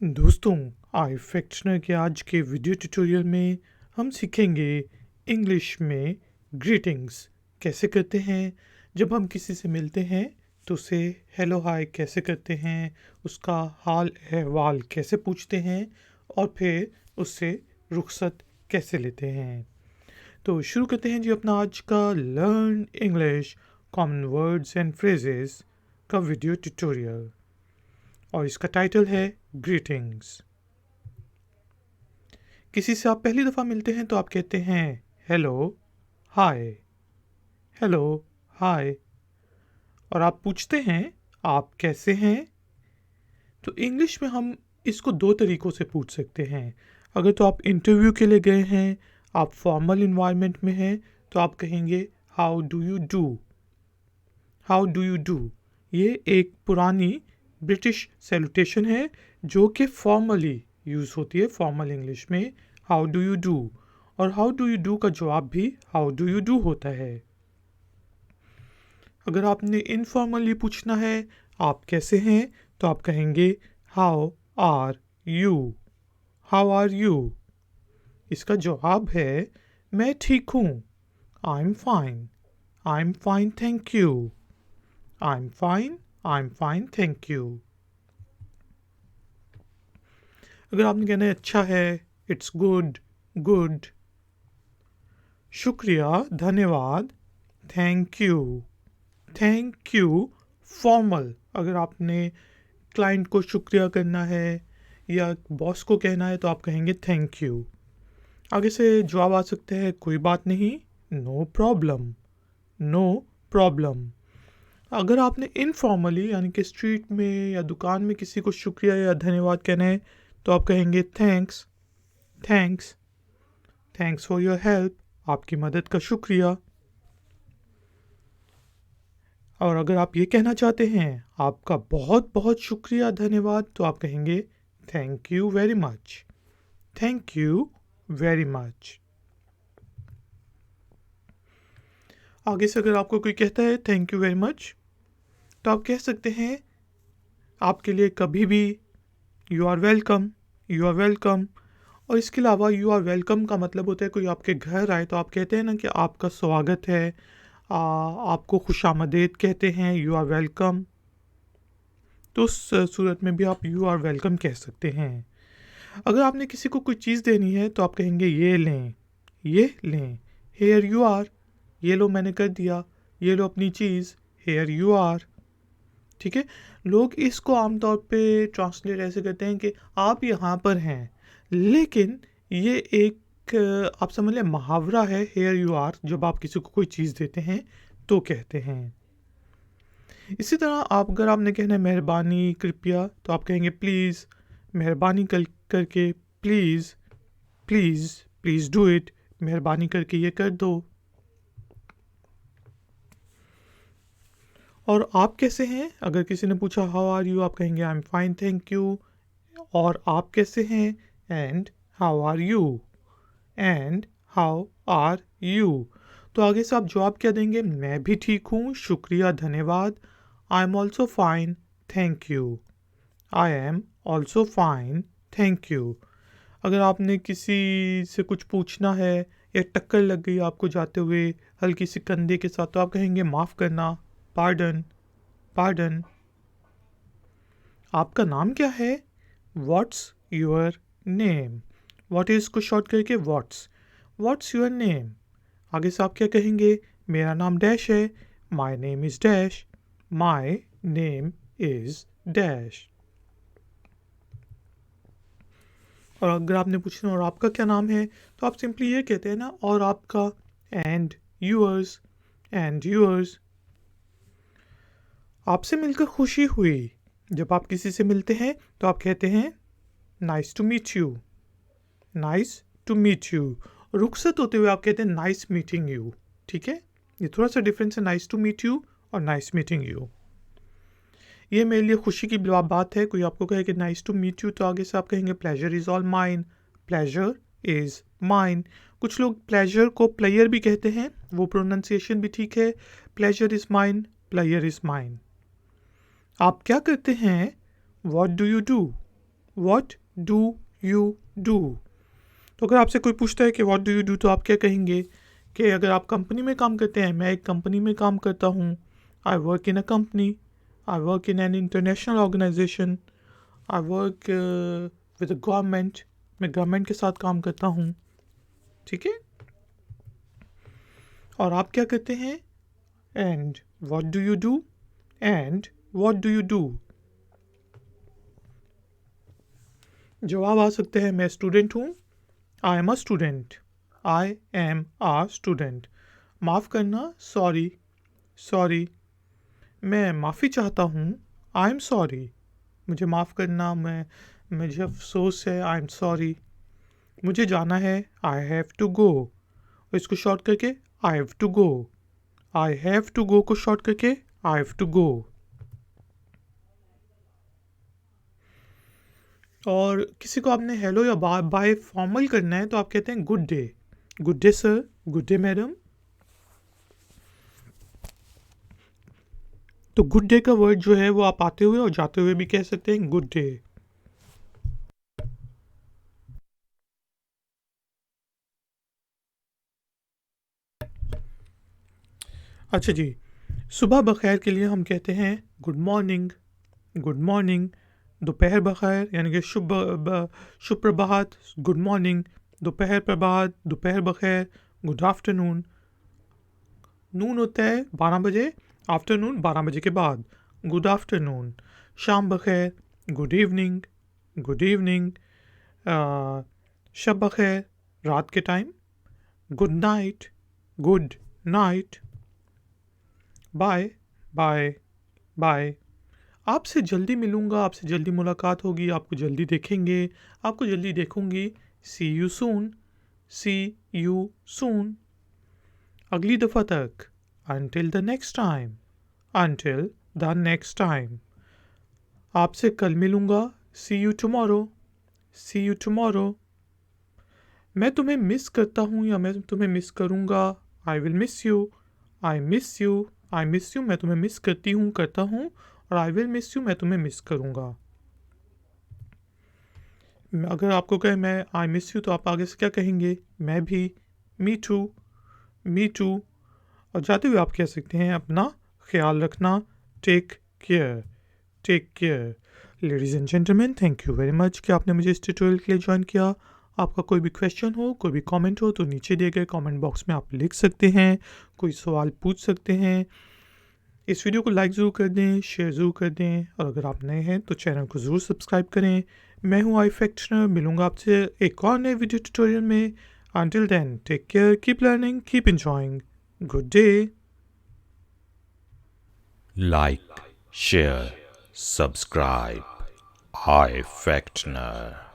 दोस्तों, आई फैक्शनर के आज के वीडियो ट्यूटोरियल में हम सीखेंगे इंग्लिश में ग्रीटिंग्स कैसे करते हैं। जब हम किसी से मिलते हैं तो उसे हेलो हाय कैसे करते हैं, उसका हाल अहवाल कैसे पूछते हैं और फिर उससे रुखसत कैसे लेते हैं। तो शुरू करते हैं जी अपना आज का learn English common words and phrases का वीडियो ट्यूटोरियल, और इसका टाइटल है ग्रीटिंग्स। किसी से आप पहली दफ़ा मिलते हैं तो आप कहते हैं हेलो हाय, हेलो हाय, और आप पूछते हैं आप कैसे हैं। तो इंग्लिश में हम इसको दो तरीक़ों से पूछ सकते हैं। अगर तो आप इंटरव्यू के लिए गए हैं, आप फॉर्मल इन्वायरमेंट में हैं, तो आप कहेंगे how do you do, how do you do. ये एक पुरानी ब्रिटिश सैल्यूटेशन है जो कि फॉर्मली यूज़ होती है, फॉर्मल इंग्लिश में हाउ डू यू डू, और हाउ डू यू डू का जवाब भी हाउ डू यू डू होता है। अगर आपने इनफॉर्मली पूछना है आप कैसे हैं, तो आप कहेंगे how are you, how are you. इसका जवाब है मैं ठीक हूँ, I am fine, I am fine thank you, I am fine, I am fine thank you. अगर आपने कहना है अच्छा है, इट्स गुड, गुड, शुक्रिया, धन्यवाद, thank you, thank you formal. अगर आपने क्लाइंट को शुक्रिया करना है या बॉस को कहना है तो आप कहेंगे थैंक यू। आगे से जवाब आ सकते हैं कोई बात नहीं, नो प्रॉब्लम, नो प्रॉब्लम। अगर आपने इनफॉर्मली यानी कि स्ट्रीट में या दुकान में किसी को शुक्रिया या धन्यवाद कहना है तो आप कहेंगे thanks, thanks, thanks for your help, आपकी मदद का शुक्रिया। और अगर आप ये कहना चाहते हैं आपका बहुत बहुत शुक्रिया धन्यवाद, तो आप कहेंगे thank you very much, thank you very much. आगे से अगर आपको कोई कहता है थैंक यू वेरी मच, तो आप कह सकते हैं आपके लिए कभी भी you are welcome, you are welcome. और इसके अलावा यू आर वेलकम का मतलब होता है कोई आपके घर आए तो आप कहते हैं ना कि आपका स्वागत है, आपको खुशामदीद कहते हैं, यू आर वेलकम। तो उस सूरत में भी आप यू आर वेलकम कह सकते हैं। अगर आपने किसी को कोई चीज़ देनी है तो आप कहेंगे ये लें, ये लें, हेयर यू आर, ये लो मैंने कर दिया, ये लो अपनी चीज़, हेयर यू आर। ठीक है, लोग इसको आमतौर पे ट्रांसलेट ऐसे करते हैं कि आप यहाँ पर हैं, लेकिन ये एक आप समझ लें मुहावरा है हेयर यू आर, जब आप किसी को कोई चीज़ देते हैं तो कहते हैं। इसी तरह आप अगर आपने कहना है मेहरबानी कृपया, तो आप कहेंगे प्लीज़, मेहरबानी करके please, please, please do it, मेहरबानी करके ये कर दो। और आप कैसे हैं, अगर किसी ने पूछा हाउ आर यू, आप कहेंगे I am fine thank you. और आप कैसे हैं, and how are you, and how are you. तो आगे से आप जवाब क्या देंगे, मैं भी ठीक हूँ, शुक्रिया धन्यवाद, I am also fine thank you, I am also fine thank you. अगर आपने किसी से कुछ पूछना है या टक्कर लग गई आपको जाते हुए हल्की सी कंधे के साथ, तो आप कहेंगे माफ़ करना, पार्डन, पार्डन। आपका नाम क्या है, what's your name, what is को शॉर्ट करके व्हाट्स योर नेम। आगे से आप क्या कहेंगे, मेरा नाम डैश है, my name is dash, my name is dash. और अगर आपने पूछना और आपका क्या नाम है, तो आप सिंपली ये कहते हैं ना और आपका, एंड यूअर्स, एंड यूअर्स। आपसे मिलकर खुशी हुई, जब आप किसी से मिलते हैं तो आप कहते हैं nice to meet you, nice to meet you. रुखसत होते हुए आप कहते हैं नाइस मीटिंग यू। ठीक है, ये थोड़ा सा डिफरेंस है नाइस टू मीट यू और नाइस मीटिंग यू। ये मेरे लिए खुशी की बात है, कोई आपको कहे कि नाइस टू मीट यू, तो आगे से आप कहेंगे pleasure is all mine, pleasure is mine. कुछ लोग प्लेजर को प्लेयर भी कहते हैं, वो प्रोनाउंसिएशन भी ठीक है, pleasure is mine, player is mine. आप क्या करते हैं, what do you do, what do you do. तो अगर आपसे कोई पूछता है कि व्हाट डू यू डू, तो आप क्या कहेंगे कि अगर आप कंपनी में काम करते हैं, मैं एक कंपनी में काम करता हूँ, I work in a company, I work in an international organisation, I work with government, मैं गवर्नमेंट के साथ काम करता हूँ। ठीक है। और आप क्या करते हैं, and what do you do, and what do you do. जवाब आ सकते हैं, मैं स्टूडेंट हूँ, I am a student, I am a student. माफ़ करना, सॉरी, सॉरी। मैं माफ़ी चाहता हूँ, आई एम सॉरी, मुझे माफ़ करना, मुझे अफसोस है, आई एम सॉरी। मुझे जाना है, आई हैव टू गो, इसको शॉर्ट करके I have to go, I have to go को शॉर्ट करके आई हैव टू गो। और किसी को आपने हेलो या बाय फॉर्मल करना है तो आप कहते हैं good day, good day sir, good day madam. तो गुड डे का वर्ड जो है वो आप आते हुए और जाते हुए भी कह सकते हैं, गुड डे। अच्छा जी, सुबह बखैर के लिए हम कहते हैं गुड मॉर्निंग, गुड मॉर्निंग। दोपहर बखैर यानी कि शुभ प्रभात, गुड मॉर्निंग। दोपहर प्रभात, दोपहर बखैर, गुड आफ्टरनून। नून होता है 12 बजे, आफ्टरनून 12 बजे के बाद, गुड आफ्टरनून। शाम बखैर, गुड इवनिंग, गुड इवनिंग। शब बखैर, रात के time, good night, good night. Bye, bye, bye. आपसे जल्दी मिलूँगा, आपसे जल्दी मुलाकात होगी, आपको जल्दी देखेंगे, आपको जल्दी देखूँगी। See you soon, see you soon. अगली दफ़ा तक, until the next time, until the next time। आपसे कल मिलूँगा, see you tomorrow, see you tomorrow। मैं तुम्हें मिस करता हूँ या मैं तुम्हें मिस करूँगा, I will miss you, I miss you, I miss you। मैं तुम्हें मिस करती हूँ, करता हूँ, और I will miss you, मैं तुम्हें मिस करूँगा। अगर आपको कहे मैं I miss you, तो आप आगे से क्या कहेंगे, मैं भी, me too, me too। और जाते हुए आप कह सकते हैं, अपना ख्याल रखना, take care, take care. Ladies and gentleman, thank you very much कि आपने मुझे इस ट्यूटोरियल के लिए ज्वाइन किया। आपका कोई भी क्वेश्चन हो, कोई भी कमेंट हो, तो नीचे दिए गए कमेंट बॉक्स में आप लिख सकते हैं, कोई सवाल पूछ सकते हैं। इस वीडियो को लाइक ज़रूर कर दें, शेयर ज़रूर कर दें, और अगर आप नए हैं तो चैनल को ज़रूर सब्सक्राइब करें। मैं हूँ आई फैक्शनर, मिलूँगा आपसे एक और नए वीडियो ट्यूटोरियल में। Until then, take care, keep learning, keep enjoying. Good day. Like, share, subscribe. iFactner.